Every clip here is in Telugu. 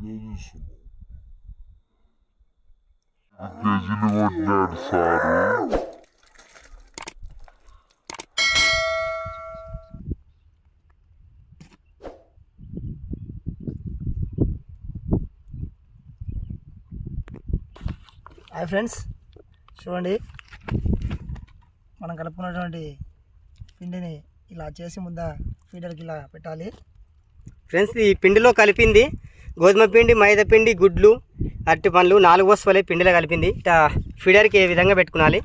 హాయ్ ఫ్రెండ్స్, చూడండి మనం కలుపుకున్నటువంటి పిండిని ఇలా చేసి ముద్ద ఫీడర్కి ఇలా పెట్టాలి. ఫ్రెండ్స్, ఈ పిండిలో కలిపింది గోధుమ పిండి, మైదా పిండి, గుడ్లు, అరటి పండ్లు 4 వస్తువులే పిండిలో కలిపింది. ఇట్లా ఫీడర్కి ఏ విధంగా పెట్టుకోవాలి.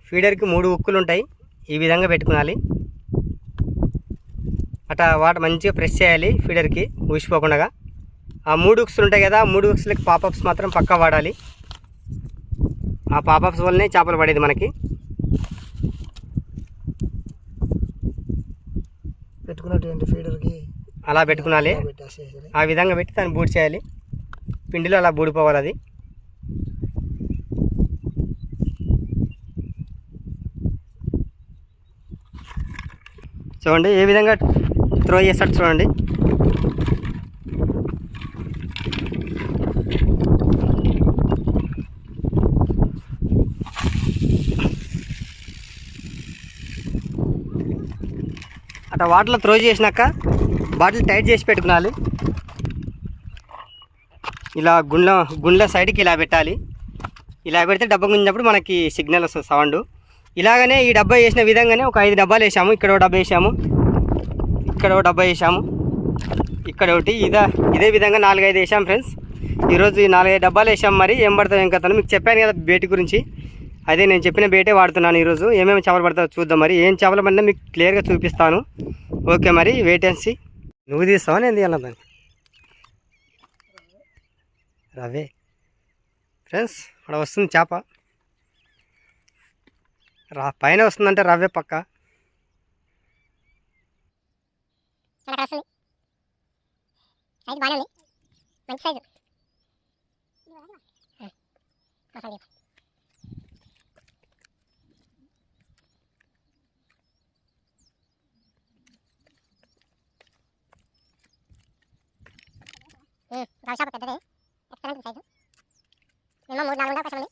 ఫీడర్కి 3 ఉక్కులు ఉంటాయి, ఈ విధంగా పెట్టుకోవాలి. అట్లా వాటర్ మంచిగా ప్రెస్ చేయాలి ఫీడర్కి ఊసిపోకుండా. ఆ 3 ఉక్స్లు ఉంటాయి కదా, 3 ఉక్స్లకి పాపప్స్ మాత్రం పక్కా వాడాలి. ఆ పాపప్స్ వల్లనే చేపలు పడేది మనకి. పెట్టుకున్నటువంటి ఫీడర్కి అలా పెట్టుకోవాలి. ఆ విధంగా పెట్టి దాన్ని బూడి చేయాలి. పిండిలో అలా బూడిపోవాలి. అది చూడండి ఏ విధంగా త్రో చేస్తాడు చూడండి. అట్లా వాటర్లో త్రో చేసినాక బాటిల్ టైట్ చేసి పెట్టుకోవాలి. ఇలా గుండ్ల సైడ్కి ఇలా పెట్టాలి. ఇలా పెడితే డబ్బా గుంజినప్పుడు మనకి సిగ్నల్ వస్తుంది, సౌండ్. ఇలాగనే ఈ డబ్బా వేసిన విధంగానే ఒక 5 డబ్బాలు వేసాము. ఇక్కడ ఒక డబ్బా వేసాము, ఇక్కడ ఒక డబ్బా వేసాము, ఇక్కడ ఒకటి. ఇదే విధంగా 4-5 వేసాము ఫ్రెండ్స్. ఈరోజు ఈ 4-5 డబ్బాలు వేసాము. మరి ఏం పడతాం ఏం కథను మీకు చెప్పాను కదా బేటి గురించి. అదే నేను చెప్పిన బేటే వాడుతున్నాను ఈరోజు. ఏమేమి చేపలు పడతాయో చూద్దాం. మరి ఏం చేపలు పడినా మీకు క్లియర్గా చూపిస్తాను. ఓకే, మరి వెయిట్ అండ్ సీ. నువ్వు తీస్తావా నేను తీయాలి దాన్ని? రవే ఫ్రెండ్స్, అక్కడ వస్తుంది చేప. పైన వస్తుందంటే రవ్వే పక్క. చేప పెద్దదే, ఎక్సలెంట్ సైజు. మినిమం 3-4 ఉండే అవకాశం ఉంది.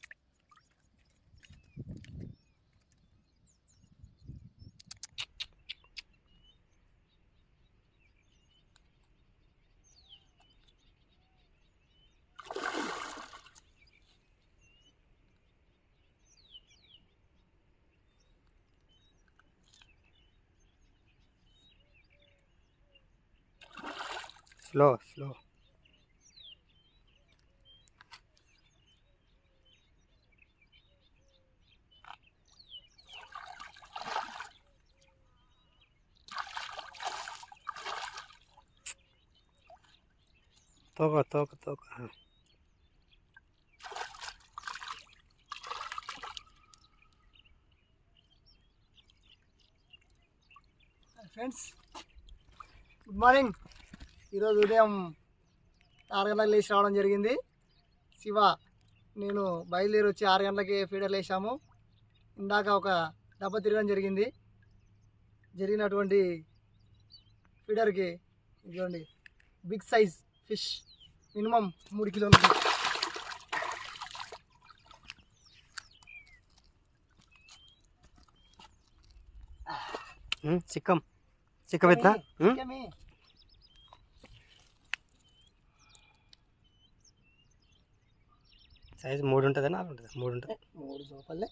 Slow slow. తోక. Friends, good morning. ఈరోజు ఉదయం 6 గంటలకు లేచి రావడం జరిగింది. శివ నేను బయలుదేరి వచ్చి 6 గంటలకి ఫీడర్లు వేసాము. ఇందాక ఒక డబ్బా తిరగడం జరిగినటువంటి ఫీడర్కి ఇదిగోండి బిగ్ సైజ్ ఫిష్, మినిమం 3 కిలోలు. చిక్కబెత్తా సైజు 3 ఉంటుందా 4 ఉంటుందా? 3 ఉంటుంది. 3 చేపలే,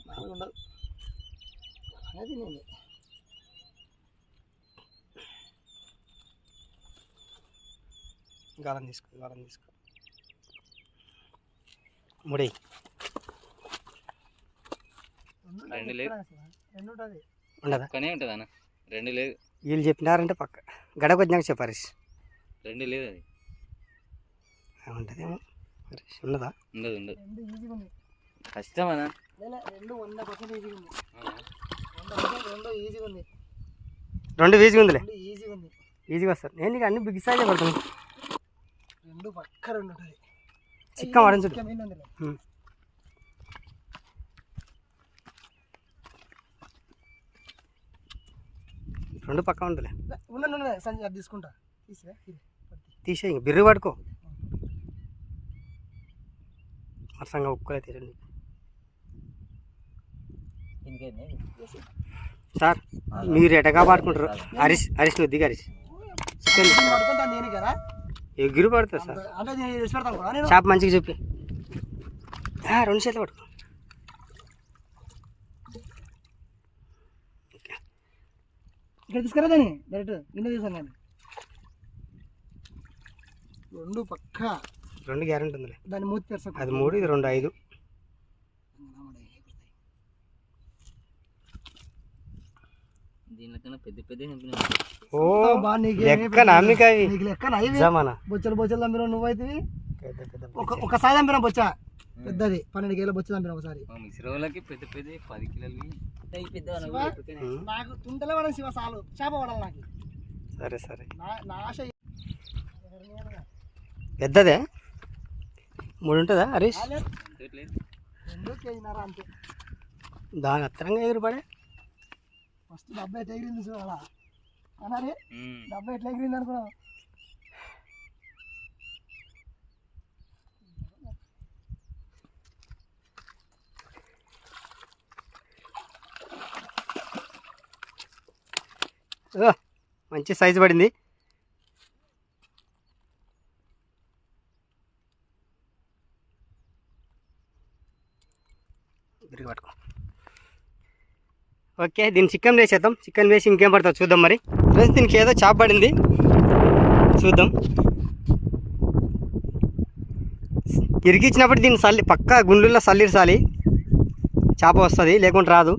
4 ఉండదు. అది నేను గాలం తీసుకో. 3 ఉండదా? ఉంటుందన్న 2 లేదు. వీళ్ళు చెప్పినారంటే పక్క గడకు వచ్చినాక చెప్పారు. 2 లేదు, అది ఉంటుందేమో. ఉన్నదా? ఉండదు. ఈజీగా ఉంది. కష్టమన్నా. 2 100% ఈజీగా ఉంది. 2 ఈజీగా ఉంది. 2 ఈజీగా ఉందిలే. ఈజీగా వస్తారు. నేను నీకు అన్ని బిగ్ సైజే పడుతుంది. 2 పక్క 2 ఉంటుంది. చిక్క వాడని చూడు. 2 రెండు పక్క ఉంటుందిలే. ఉన్న సంజయ్ అది తీసుకుంటా తీసిరా తీసే ఇంక బిర్రు పడుకో మరసంగా ఉక్కులే తీరండి సార్. మీరు ఎటగా పడుకుంటారు హరీష్ నువ్వు దిగి హరీష్ పడుకుంటా నేను కదా ఎగురు పడుతుంది సార్. అంటే నేను చేసి పెడతాను కూడా నేను షాప్ మంచిగా చెప్పి 2 చేతులు పడుకో. ఇక్కడ తీసుకురా దాన్ని డైరెక్ట్ నిన్న తీసాను కానీ 2 పక్క 2 గ్యారెంటీ ఉందిలే. దాన్ని మూతి తెరసా అది 3 ఇది 2 5. దీనికన్నా పెద్ద పెద్ద ఓ లెక్క నమ్మిక అవి నీకు లెక్క నిజమానా? బొచ్చలు తంపిన నువ్వైతే ఒక సారి తంపిన బొచ్చ పెద్దది 12 కిలో బొచ్చ తంపిన ఒకసారి. మిశ్రవులకి పెద్ద పెద్ద 10 కిలోలు నాకు తుంటలే పడని శివ సాలు చేప పడాలి నాకు. సరే సరే నా ఆశ పెద్దదే 3 ఉంటుందా హరీష్? 2 కేజీన్నర అంతే. దాని అత్తరంగా ఎగురుపడే ఫస్ట్ డబ్బా ఎట్లా ఎగిరింది చూడాలా అన్నారే డబ్బా ఎట్లా ఎగిరింది అనుకున్నావు. మంచి సైజు పడింది. పట్టుకో. ఓకే దీన్ని చికెన్ వేసేద్దాం. చికెన్ వేసి ఇంకేం పడుతుందో చూద్దాం. మరి ఫ్రెండ్స్ దీనికి ఏదో చేప పడింది చూద్దాం. ఇరికిచ్చినప్పుడు దీన్ని సల్లి పక్కా గుండ్లలో సల్లిర్చాలి చేప వస్తుంది, లేకుంటే రాదు.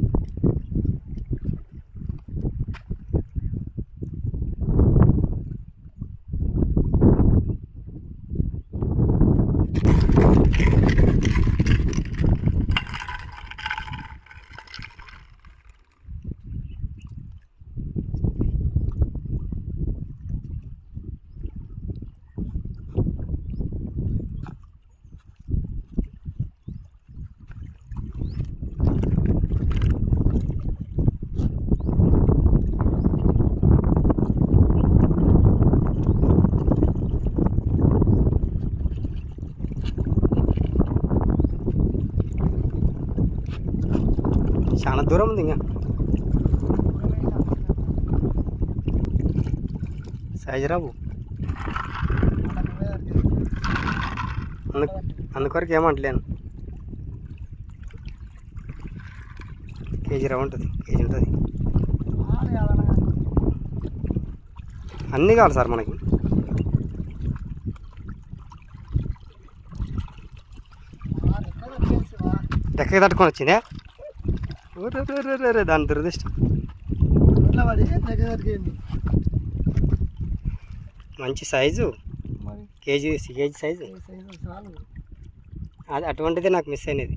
చాలా దూరం ఉంది ఇంకా. సైజు రావు అందుకొరకు ఏమంటలేను. కేజీ రవ్వ ఉంటుంది, కేజీ ఉంటుంది. అన్నీ కావాలి సార్ మనకి. ఎక్కడికి తట్టుకొని వచ్చిందే దాని దురదృష్టం. మంచి సైజు కేజీ సైజు అది అటువంటిది నాకు మిస్ అయినది.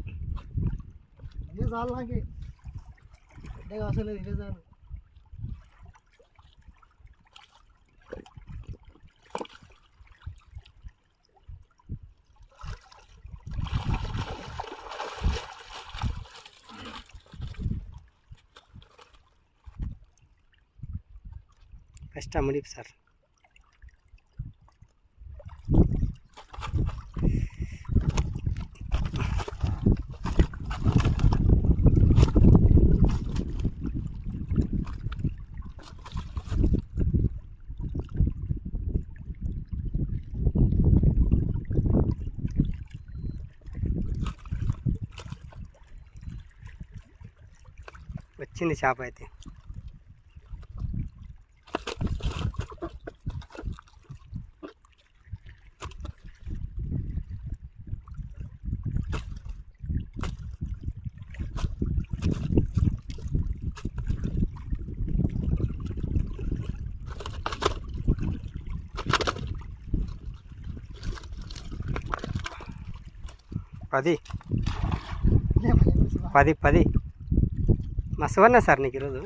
కష్టమడి సార్. వచ్చింది చేప అయితే. పది మస్తు ఉన్నాయి సార్ నీకు ఈరోజు.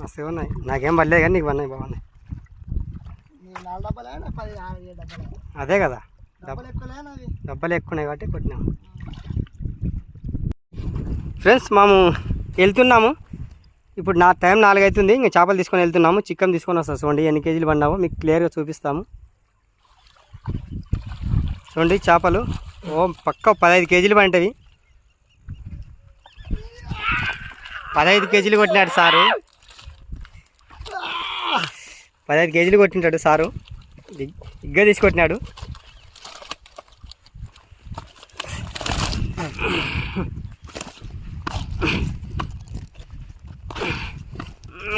మస్తు ఉన్నాయి. నాకేం పడలేదు కానీ నీకు పడినాయి, బాగున్నాయి. అదే కదా డబ్బాలు ఎక్కున్నాయి కాబట్టి కొట్టినాము. ఫ్రెండ్స్ మేము వెళ్తున్నాము. ఇప్పుడు నా టైం 4 అవుతుంది. ఇంకా చేపలు తీసుకొని వెళ్తున్నాము. చికెన్ తీసుకొని వస్తాం. చూడండి ఎన్ని కేజీలు పడినామో మీకు క్లియర్గా చూపిస్తాము. చూడండి చేపలు పక్క 15 కేజీలు పడినవి. 15 కేజీలు కొట్టినాడు సారు. 15 కేజీలు కొట్టింటాడు సారు. ఇగ్గా తీసుకొట్టినాడు.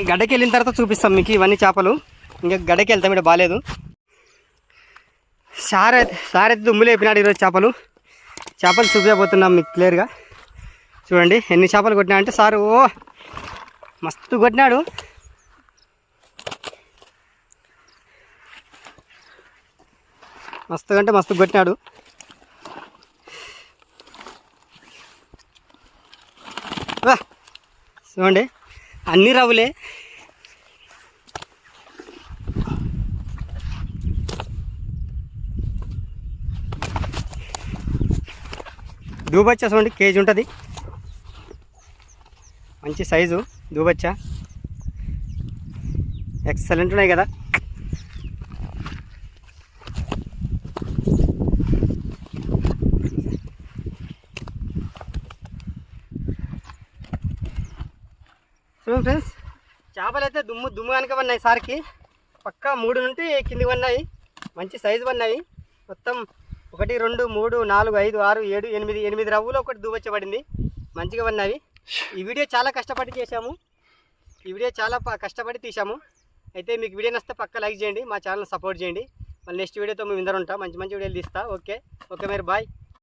గడ్డకి వెళ్ళిన తర్వాత చూపిస్తాం మీకు ఇవన్నీ చేపలు. ఇంకా గడ్డకి వెళ్తాం, ఇక్కడ బాగాలేదు. సార్ అయితే దుమ్ములు వేపినాడు ఈరోజు చేపలు చూపించబోతున్నాం మీకు క్లియర్గా. చూడండి ఎన్ని చేపలు కొట్టినా అంటే సారు మస్తు కొట్టినాడు. మస్తు అంటే మస్తు కొట్టినాడు. చూడండి అన్ని రవ్వులే. దూబచ్చ చూడండి కేజీ ఉంటుంది. మంచి సైజు దూబచ్చ. ఎక్సలెంట్ ఉన్నాయి కదా. చూడండి ఫ్రెండ్స్ చేపలు అయితే దుమ్ము కనుక పడినాయి సార్కి. పక్కా 3 నుండి కిందికి పడినాయి. మంచి సైజు పడినాయి. మొత్తం 1 2 3 4 5 6 7 8 రవ్వులు ఒకటి దూబచ్చబడింది. మంచిగా పడినవి. ఈ వీడియో చాలా కష్టపడి చేశాము. కష్టపడి తీసాము. అయితే మీకు వీడియో నచ్చితే పక్క లైక్ చేయండి, మా ఛానల్ సపోర్ట్ చేయండి. మళ్ళీ నెక్స్ట్ వీడియోతో మేము అందరూ ఉంటాం. మంచి వీడియోలు తీస్తా. ఓకే మరి బాయ్.